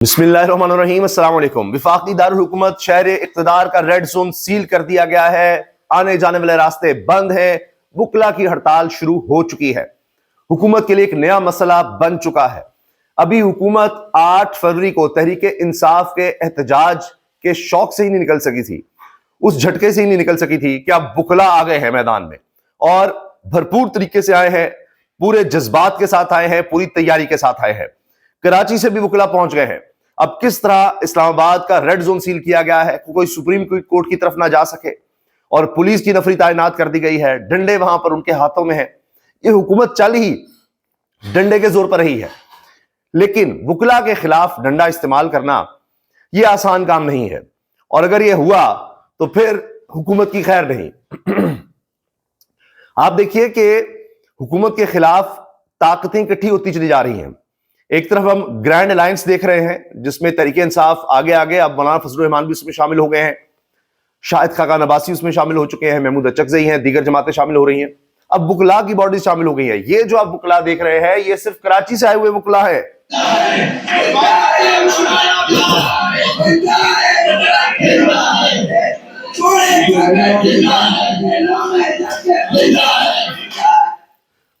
बिस्मिल्लाहिर्रहमानिर्रहीम, अस्सलाम वालेकुम। वफाकी दारुल हुकूमत शहर इक़्तिदार का रेड जोन सील कर दिया गया है। आने जाने वाले रास्ते बंद हैं। वुकला की हड़ताल शुरू हो चुकी है। हुकूमत के लिए एक नया मसला बन चुका है। अभी हुकूमत 8 फरवरी को तहरीक इंसाफ के एहतजाज के शौक से ही नहीं निकल सकी थी, उस झटके से ही नहीं निकल सकी थी कि अब वुकला आ गए हैं मैदान में और भरपूर तरीके से आए हैं, पूरे जज्बात के साथ आए हैं, पूरी तैयारी के साथ आए हैं। कराची से भी वुकला पहुंच गए हैं। अब किस तरह इस्लामाबाद का रेड जोन सील किया गया है, कोई सुप्रीम कोर्ट की तरफ ना जा सके और पुलिस की नफरी तैनात कर दी गई है। डंडे वहां पर उनके हाथों में है। ये हुकूमत चल ही डंडे के जोर पर ही है, लेकिन वुकला के खिलाफ डंडा इस्तेमाल करना यह आसान काम नहीं है और अगर यह हुआ तो फिर हुकूमत की खैर नहीं। आप देखिए कि हुकूमत के खिलाफ ताकतें इकट्ठी होती चली जा रही हैं। एक तरफ हम ग्रैंड अलायंस देख रहे हैं जिसमें तहरीक इंसाफ आगे आगे, अब मौलाना फजलुर रहमान भी उसमें शामिल हो गए हैं, शाहिद खाकान अब्बासी उसमें शामिल हो चुके हैं, महमूद अचकज़ई हैं, दीगर जमातें शामिल हो रही हैं। अब वुकला की बॉडी शामिल हो गई है। ये जो आप वुकला देख रहे हैं ये सिर्फ कराची से आए हुए वुकला है।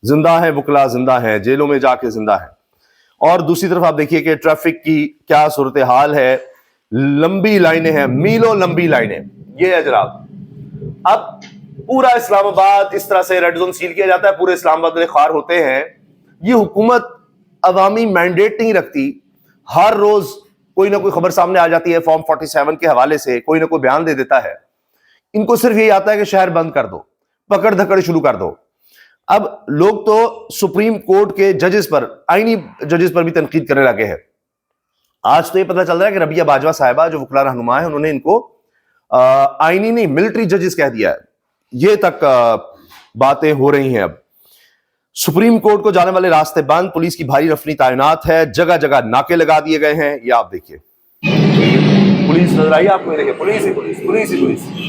जिंदा है वुकला, जिंदा है, जेलों में जाके जिंदा है। और दूसरी तरफ आप देखिए कि ट्रैफिक की क्या सूरत हाल है। लंबी लाइनें हैं, मीलों लंबी लाइनें। ये है जनाब, अब पूरा इस्लामाबाद इस तरह से रेड जोन सील किया जाता है, पूरे इस्लामाबाद में खार होते हैं। ये हुकूमत अवामी मैंडेट नहीं रखती। हर रोज कोई ना कोई खबर सामने आ जाती है, फॉर्म 47 के हवाले से कोई ना कोई बयान दे देता है। इनको सिर्फ यही आता है कि शहर बंद कर दो, पकड़ धकड़ शुरू कर दो। अब लोग तो सुप्रीम कोर्ट के जजेस पर, आईनी जजेस पर भी तनकीद करने लगे हैं। आज तो ये पता चल रहा है कि रबिया बाजवा साहिबा जो वुकला रहनुमा है, उन्होंने इनको आईनी नहीं मिलिट्री जजेस कह दिया है। ये तक बातें हो रही हैं। अब सुप्रीम कोर्ट को जाने वाले रास्ते बंद, पुलिस की भारी रफनी तैनात है, जगह जगह नाके लगा दिए गए हैं। ये आप देखिए, पुलिस नजर आई आपको, देखिए पुलिस ही पुलिस, पुलिस ही पुलिस।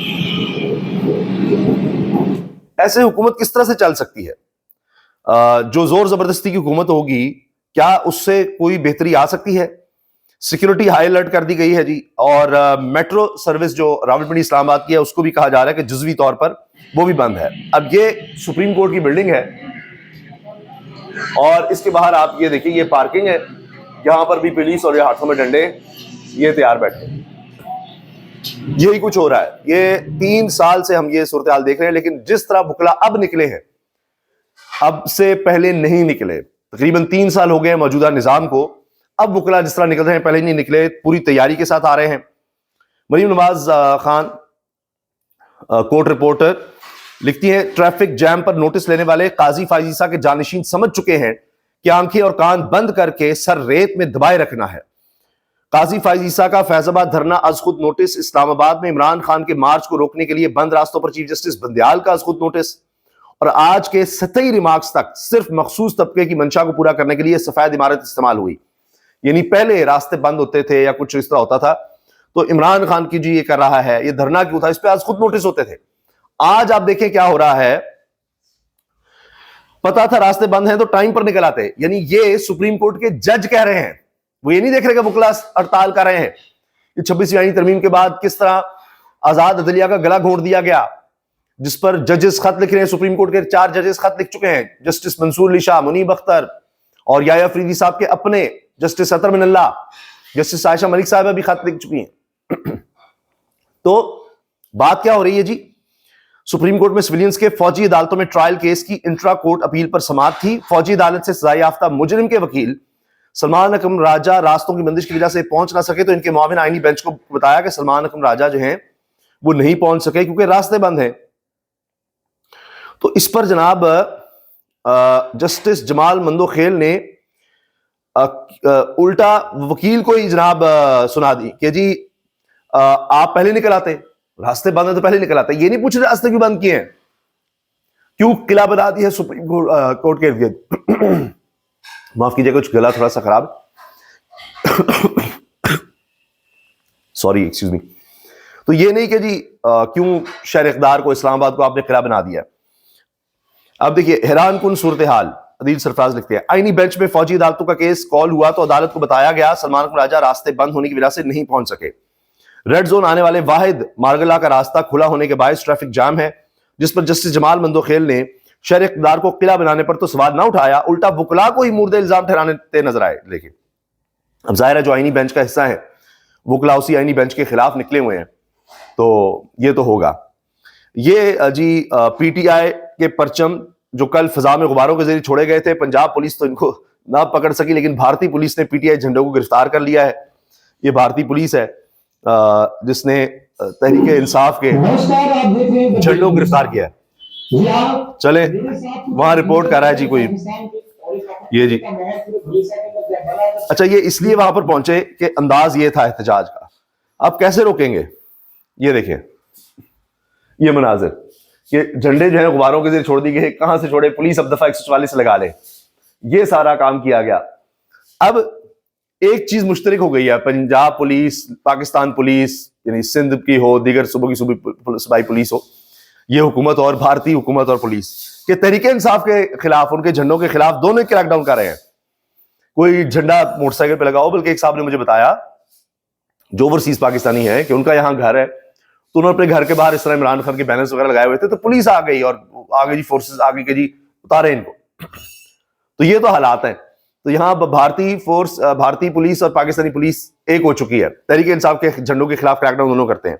ऐसे हुकूमत किस तरह से चल सकती है? जो जोर जबरदस्ती की हुकूमत होगी, क्या उससे कोई बेहतरी आ सकती है? सिक्योरिटी हाई अलर्ट कर दी गई है जी। और मेट्रो सर्विस जो रावलपिंडी इस्लामाबाद की है उसको भी कहा जा रहा है कि जुज़वी तौर पर वो भी बंद है। अब ये सुप्रीम कोर्ट की बिल्डिंग है और इसके बाहर आप ये देखिए, ये पार्किंग है, यहां पर भी पुलिस और ये हाथों में डंडे ये तैयार बैठे। यही कुछ हो रहा है। ये 3 साल से हम ये सूरत हाल देख रहे हैं, लेकिन जिस तरह वुकला अब निकले हैं, अब से पहले नहीं निकले। तकरीबन 3 साल हो गए मौजूदा निजाम को। अब वुकला जिस तरह निकल रहे हैं, पहले नहीं निकले, पूरी तैयारी के साथ आ रहे हैं। मरीम नवाज खान, कोर्ट रिपोर्टर, लिखती है, ट्रैफिक जैम पर नोटिस लेने वाले काजी फायजीसा के जानशीन समझ चुके हैं कि आंखें और कान बंद करके सर रेत में दबाए रखना है। काजी फायजीसा का फैजाबाद धरना अज खुद नोटिस। इस्लामाबाद में इमरान खान के मार्च को रोकने के लिए बंद रास्तों पर चीफ जस्टिस बंदयाल का अज खुद नोटिस। और आज के सतही रिमार्क्स तक सिर्फ मखसूस तबके की मंशा को पूरा करने के लिए सफेद इमारत इस्तेमाल हुई। यानी पहले रास्ते बंद होते थे या कुछ इस तरह होता था, तो इमरान खान की जी ये कर रहा है, ये धरना क्यों था, इस पर आज खुद नोटिस होते थे। आज आप देखें क्या हो रहा है। पता था रास्ते बंद हैं तो टाइम पर निकल आते। यानी ये सुप्रीम कोर्ट के जज कह रहे हैं, वो ये नहीं देख रहे कि वुकला हड़ताल कर रहे हैं। ये 26वीं आईनी तरमीम के बाद किस तरह आजाद अदलिया का गला घोंट दिया गया, जिस पर जजेस खत लिख रहे हैं। सुप्रीम कोर्ट के 4 जजेस खत लिख चुके हैं। जस्टिस मंसूर अली शाह, मुनीब अख्तर और याया अफरीदी साहब के अपने, जस्टिस अतर मिनल्ला, जस्टिस आयशा मलिक साहब भी खत लिख चुकी हैं। तो बात क्या हो रही है जी? सुप्रीम कोर्ट में सिविलियंस के फौजी अदालतों में ट्रायल केस की इंट्रा कोर्ट अपील पर समाअत थी। फौजी अदालत से सजा याफ्ता मुजरिम के वकील सलमान अकरम राजा रास्तों की बंदिश की वजह से पहुंच ना सके, तो इनके मुआविन आईनी बेंच को बताया कि सलमान अकरम राजा जो हैं वो नहीं पहुंच सके क्योंकि रास्ते बंद हैं। तो इस पर जनाब जस्टिस जमाल मंदोखेल ने उल्टा वकील को ही जनाब सुना दी कि जी आप पहले निकल आते, रास्ते बंद है तो पहले निकल आते। ये नहीं पूछ रहे रास्ते क्यों बंद किए हैं, क्यों किला बना दी है सुप्रीम कोर्ट के इर्द। माफ कीजिएगा, कुछ गला थोड़ा सा खराब, सॉरी, एक्सक्यूज मी। तो ये नहीं कि जी क्यों शहर इक़्तिदार को, इस्लामाबाद को आपने किला बना दिया। अब देखिए हैरान कुन सूरत हाल। अदील सरफराज लिखते हैं, आईनी बेंच में फौजी अदालतों का केस कॉल हुआ तो अदालत को बताया गया सलमान अकबर राजा रास्ते बंद होने की वजह से नहीं पहुंच सके। रेड जोन आने वाले वाहिद मार्गला का रास्ता खुला होने के बायस ट्रैफिक जाम है, जिस पर जस्टिस जमाल मंदोखेल ने शहर इक़्तिदार को किला बनाने पर तो सवाल ना उठाया, उल्टा वुकला को ही मुर्दे इल्जाम ठहराते नजर आए। लेकिन अब जाहिर है जो आईनी बेंच का हिस्सा है वुकला उसी आईनी बेंच के खिलाफ निकले हुए हैं, तो ये तो होगा। ये जी पीटीआई के परचम जो कल फिजा में गुब्बारों के जरिए छोड़े गए थे, पंजाब पुलिस तो इनको ना पकड़ सकी, लेकिन भारतीय पुलिस ने पीटीआई झंडों को गिरफ्तार कर लिया है। ये भारतीय पुलिस है जिसने तहरीक इंसाफ के झंडों को गिरफ्तार किया है। चले वहां रिपोर्ट कर रहा है जी कोई, ये जी अच्छा, ये इसलिए वहां पर पहुंचे कि अंदाज ये था एहतजाज का। अब कैसे रोकेंगे? ये देखें, ये मनाजिर कि झंडे जो है गुब्बारों के जरिए छोड़ दी गए, कहां से छोड़े? पुलिस अब दफा 144 लगा ले, ये सारा काम किया गया। अब एक चीज मुश्तरक हो गई है, पंजाब पुलिस, पाकिस्तान पुलिस, यानी सिंध की हो, दीगर सूबों की सूबाई पुलिस हो, ये हुकूमत और भारतीय हुकूमत और पुलिस के तहरीक इंसाफ के खिलाफ, उनके झंडों के खिलाफ दोनों क्रैकडाउन कर रहे हैं। कोई झंडा मोटरसाइकिल पे लगाओ, बल्कि एक साहब ने मुझे बताया जो ओवरसीज पाकिस्तानी है कि उनका यहां घर है, तो उन्होंने अपने घर के बाहर इस तरह इमरान खान के बैनर्स वगैरह लगाए हुए थे, तो पुलिस आ गई और आगे जी फोर्सेस आगे के जी उतारे इनको। तो ये तो हालात हैं। तो यहाँ भारतीय फोर्स, भारतीय पुलिस और पाकिस्तानी पुलिस एक हो चुकी है, तहरीक इंसाफ के झंडों के खिलाफ क्रैकडाउन दोनों करते हैं।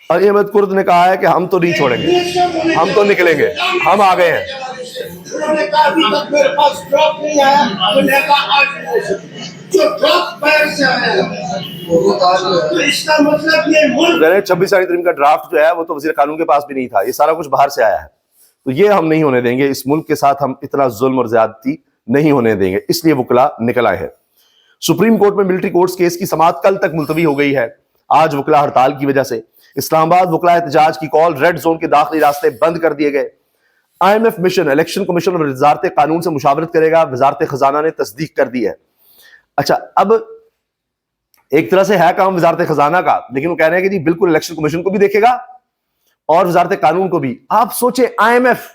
अली अहमद कुर्द ने कहा है कि हम तो नहीं छोड़ेंगे, हम तो निकलेंगे, हम आ गए हैं। उन्होंने कहा अभी तक मेरे पास ड्रॉप नहीं आया, मैंने कहा जो ड्रॉप पैर से आया, तो इसका मतलब ये मुल्क 26 तारीख का ड्राफ्ट जो है वो तो वजीर कानून के पास भी नहीं था, ये सारा कुछ बाहर से आया है। तो ये हम नहीं होने देंगे, इस मुल्क के साथ हम इतना जुल्म और ज्यादती नहीं होने देंगे, इसलिए वुकला निकल आए हैं। सुप्रीम कोर्ट में मिलिट्री कोर्ट्स केस की समाअत कल तक मुलतवी हो गई है, आज वुकला हड़ताल की वजह से। इस्लामाबाद वुकला एहतजाज की कॉल, रेड जोन के दाखिली रास्ते बंद कर दिए गए। IMF मिशन इलेक्शन कमीशन और वजारत कानून से मुशावरत करेगा, वजारत खजाना ने तस्दीक कर दी है। अच्छा, अब एक तरह से है काम वजारत खजाना का, लेकिन वो कह रहे हैं कि जी बिल्कुल इलेक्शन कमीशन को भी देखेगा और वजारत कानून को भी। आप सोचे IMF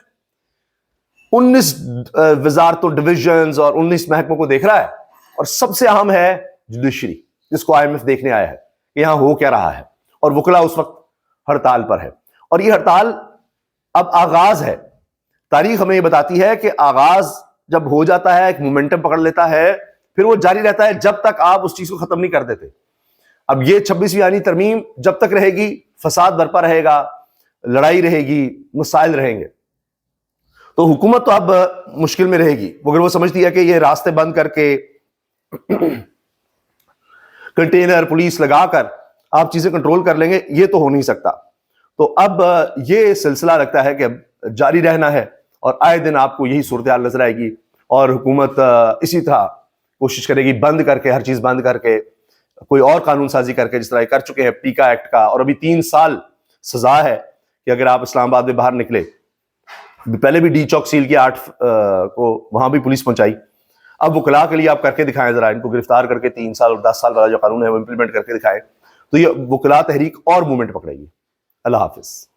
19 वजारतों, डिविजन्स और 19 महकमों को देख रहा है, और सबसे अहम है जुडिशरी, जिसको IMF देखने आया है कि यहां हो क्या रहा है, और वुकला उस वक्त हड़ताल पर है। और यह हड़ताल अब आगाज है। तारीख हमें यह बताती है कि आगाज जब हो जाता है, एक मोमेंटम पकड़ लेता है, फिर वो जारी रहता है जब तक आप उस चीज को खत्म नहीं कर देते। अब ये 26वीं आईनी तरमीम जब तक रहेगी, फसाद बरपा रहेगा, लड़ाई रहेगी, मसाइल रहेंगे। तो हुकूमत तो अब मुश्किल में रहेगी अगर वो समझती है कि ये रास्ते बंद करके कंटेनर पुलिस लगाकर आप चीजें कंट्रोल कर लेंगे, ये तो हो नहीं सकता। तो अब ये सिलसिला लगता है कि अब जारी रहना है, और आए दिन आपको यही सूरत हाल नजर आएगी, और हुकूमत इसी तरह कोशिश करेगी बंद करके, हर चीज बंद करके, कोई और कानून साजी करके, जिस तरह कर चुके हैं पीका एक्ट का, और अभी 3 साल सजा है कि अगर आप इस्लामाबाद में बाहर निकले। पहले भी डी चौक सील की 8 को वहां भी पुलिस पहुंचाई। अब वुकला के लिए आप करके दिखाएं जरा, इनको गिरफ्तार करके 3 साल और 10 साल वाला जो कानून है वो इंप्लीमेंट करके दिखाएं, तो ये वुकला तहरीक और मूवमेंट पकड़ेगी। अल्लाह हाफिज।